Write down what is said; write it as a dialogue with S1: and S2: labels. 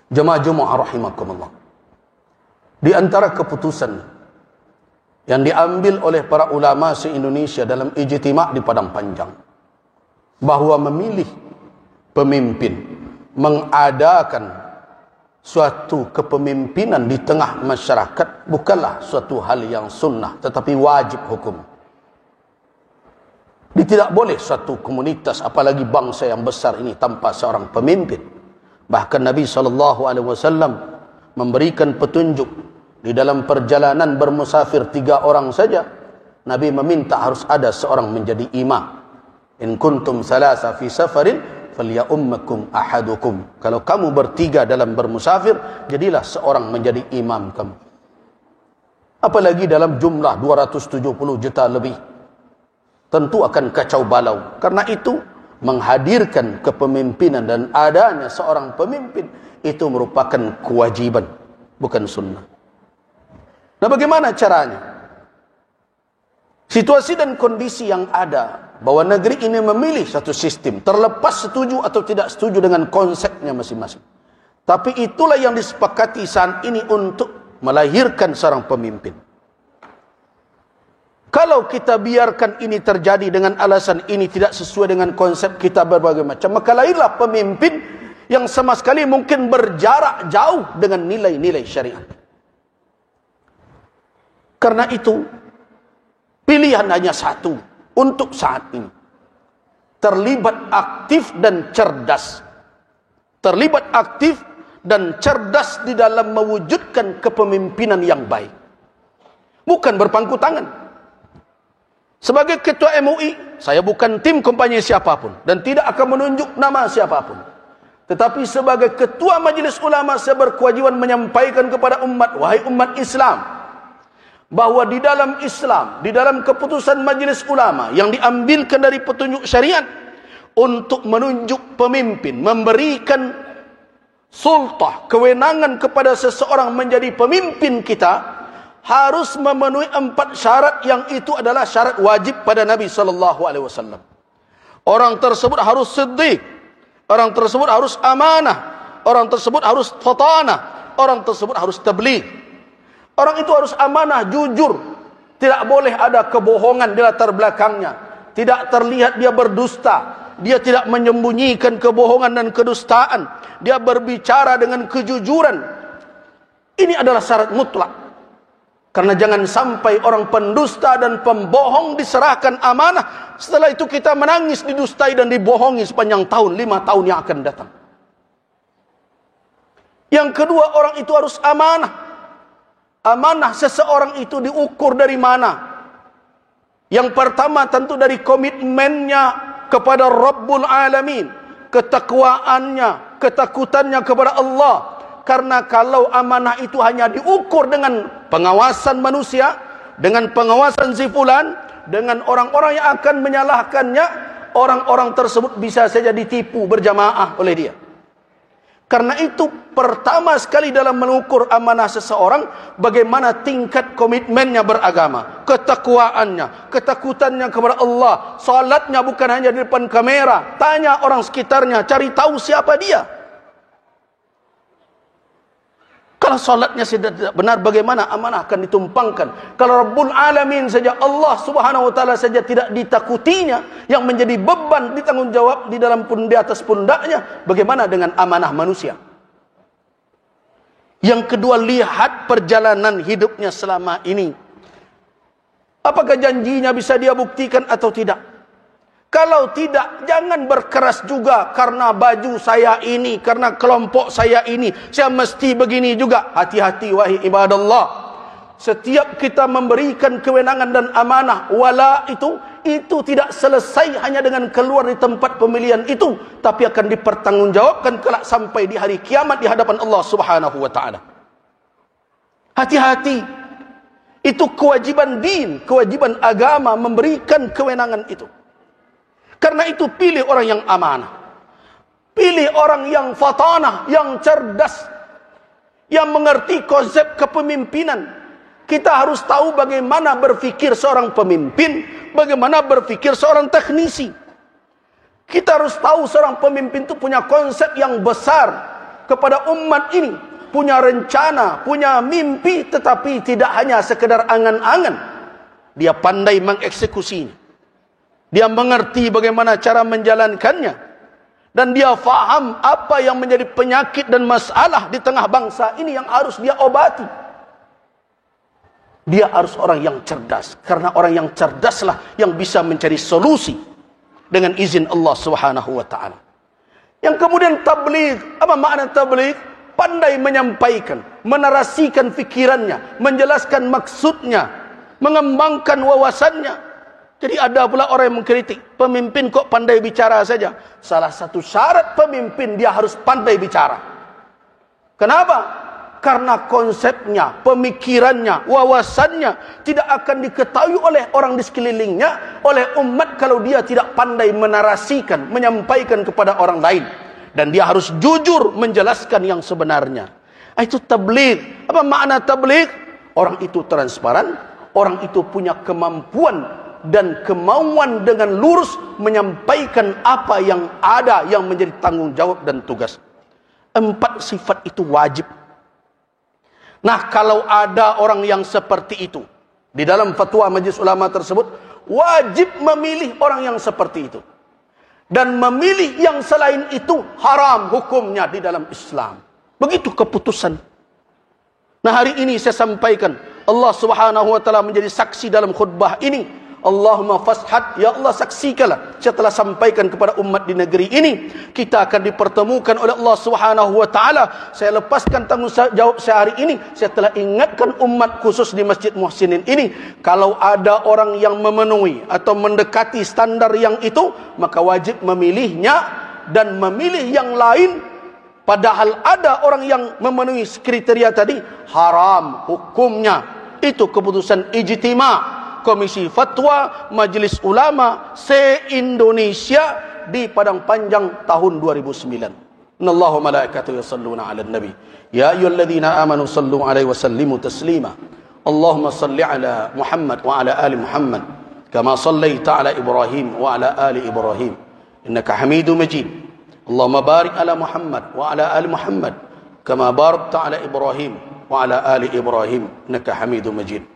S1: Jemaah-jemaah rahimakumullah. Di antara keputusan yang diambil oleh para ulama se-Indonesia dalam ijtima' di Padang Panjang, bahwa memilih pemimpin, mengadakan suatu kepemimpinan di tengah masyarakat bukanlah suatu hal yang sunnah, tetapi wajib hukum. Tidak boleh suatu komunitas, apalagi bangsa yang besar ini, tanpa seorang pemimpin. Bahkan Nabi SAW memberikan petunjuk di dalam perjalanan bermusafir 3 orang saja. Nabi meminta harus ada seorang menjadi imam. In kuntum salasa fi safarin falyummakum ahadukum. Kalau kamu bertiga dalam bermusafir, jadilah seorang menjadi imam kamu. Apalagi dalam jumlah 270 juta lebih, tentu akan kacau balau. Karena itu menghadirkan kepemimpinan dan adanya seorang pemimpin itu merupakan kewajiban, bukan sunnah. Nah, bagaimana caranya? Situasi dan kondisi yang ada bahwa negeri ini memilih satu sistem, terlepas setuju atau tidak setuju dengan konsepnya masing-masing. Tapi itulah yang disepakati saat ini untuk melahirkan seorang pemimpin. Kalau kita biarkan ini terjadi dengan alasan ini tidak sesuai dengan konsep kita berbagai macam, maka lahirlah pemimpin yang sama sekali mungkin berjarak jauh dengan nilai-nilai syariat. Karena itu, pilihan hanya satu untuk saat ini. Terlibat aktif dan cerdas. Terlibat aktif dan cerdas di dalam mewujudkan kepemimpinan yang baik. Bukan berpangku tangan. Sebagai ketua MUI, saya bukan tim kampanye siapapun dan tidak akan menunjuk nama siapapun. Tetapi sebagai ketua Majelis Ulama, saya berkewajiban menyampaikan kepada umat, wahai umat Islam, bahwa di dalam Islam, di dalam keputusan Majelis Ulama yang diambilkan dari petunjuk syariat untuk menunjuk pemimpin, memberikan sultah, kewenangan kepada seseorang menjadi pemimpin kita, harus memenuhi 4 syarat yang itu adalah syarat wajib pada Nabi SAW. Orang tersebut harus siddiq, orang tersebut harus amanah, orang tersebut harus fatanah, orang tersebut harus tabligh. Orang itu harus amanah, jujur, tidak boleh ada kebohongan di latar belakangnya, tidak terlihat dia berdusta, dia tidak menyembunyikan kebohongan dan kedustaan, dia berbicara dengan kejujuran. Ini adalah syarat mutlak. Karena jangan sampai orang pendusta dan pembohong diserahkan amanah, setelah itu kita menangis, didustai dan dibohongi sepanjang tahun, 5 tahun yang akan datang. Yang kedua, orang itu harus amanah. Amanah seseorang itu diukur dari mana? Yang pertama tentu dari komitmennya kepada Rabbul Alamin, ketakwaannya, ketakutannya kepada Allah. Karena kalau amanah itu hanya diukur dengan pengawasan manusia, dengan pengawasan si fulan, dengan orang-orang yang akan menyalahkannya, orang-orang tersebut bisa saja ditipu berjamaah oleh dia. Karena itu pertama sekali dalam mengukur amanah seseorang, bagaimana tingkat komitmennya beragama, ketakwaannya, ketakutannya kepada Allah, salatnya bukan hanya di depan kamera, tanya orang sekitarnya, cari tahu siapa dia. Kalau salatnya tidak benar, bagaimana amanah akan ditumpangkan? Kalau Rabbul Alamin saja, Allah Subhanahu wa taala saja tidak ditakutinya, yang menjadi beban ditanggungjawab di dalam di atas pundaknya, bagaimana dengan amanah manusia? Yang kedua, lihat perjalanan hidupnya selama ini. Apakah janjinya bisa dia buktikan atau tidak? Kalau tidak, jangan berkeras juga karena baju saya ini, karena kelompok saya ini, saya mesti begini juga. Hati-hati wahai ibadallah. Setiap kita memberikan kewenangan dan amanah, wala itu tidak selesai hanya dengan keluar di tempat pemilihan itu, tapi akan dipertanggungjawabkan kelak sampai di hari kiamat di hadapan Allah Subhanahu wa taala. Hati-hati. Itu kewajiban din, kewajiban agama memberikan kewenangan itu. Karena itu pilih orang yang amanah. Pilih orang yang fatanah, yang cerdas, yang mengerti konsep kepemimpinan. Kita harus tahu bagaimana berfikir seorang pemimpin, bagaimana berfikir seorang teknisi. Kita harus tahu seorang pemimpin itu punya konsep yang besar, kepada umat ini, punya rencana, punya mimpi, tetapi tidak hanya sekedar angan-angan. Dia pandai mengeksekusinya. Dia mengerti bagaimana cara menjalankannya. Dan dia faham apa yang menjadi penyakit dan masalah di tengah bangsa ini yang harus dia obati. Dia harus orang yang cerdas. Karena orang yang cerdaslah yang bisa mencari solusi dengan izin Allah Subhanahu wa ta'ala. Yang kemudian tabligh, apa makna tabligh? Pandai menyampaikan, menarasikan fikirannya, menjelaskan maksudnya, mengembangkan wawasannya. Jadi ada pula orang yang mengkritik, pemimpin kok pandai bicara saja. Salah satu syarat pemimpin, dia harus pandai bicara. Kenapa? Karena konsepnya, pemikirannya, wawasannya tidak akan diketahui oleh orang di sekelilingnya, oleh umat kalau dia tidak pandai menarasikan, menyampaikan kepada orang lain. Dan dia harus jujur menjelaskan yang sebenarnya. Itu tabligh. Apa makna tabligh? Orang itu transparan, orang itu punya kemampuan dan kemauan dengan lurus menyampaikan apa yang ada yang menjadi tanggung jawab dan tugas. 4 sifat itu wajib. Nah, kalau ada orang yang seperti itu, di dalam fatwa Majelis Ulama tersebut, wajib memilih orang yang seperti itu. Dan memilih yang selain itu haram hukumnya di dalam Islam. Begitu keputusan. Nah, hari ini saya sampaikan, Allah Subhanahu wa ta'ala menjadi saksi dalam khutbah ini. Allahumma fashhad, ya Allah saksikanlah, saya telah sampaikan kepada umat di negeri ini, kita akan dipertemukan oleh Allah Subhanahu wa ta'ala. Saya lepaskan tanggung jawab saya hari ini. Saya telah ingatkan umat khusus di Masjid Muhsinin ini, kalau ada orang yang memenuhi atau mendekati standar yang itu, maka wajib memilihnya dan memilih yang lain. Padahal ada orang yang memenuhi kriteria tadi, haram hukumnya. Itu keputusan ijtima' Komisi Fatwa Majelis Ulama se-Indonesia di Padang Panjang tahun 2009. Innallaha malaikatahu yusalluna 'alan nabi. Ya ayyuhalladzina amanu sallu 'alaihi wa sallimu taslima. Allahumma salli 'ala Muhammad wa 'ala ali Muhammad kama sallaita 'ala Ibrahim wa 'ala ali Ibrahim innaka Hamidum Majid. Allahumma barik 'ala Muhammad wa 'ala ali Muhammad kama barakta 'ala Ibrahim wa 'ala ali Ibrahim innaka Hamidum Majid.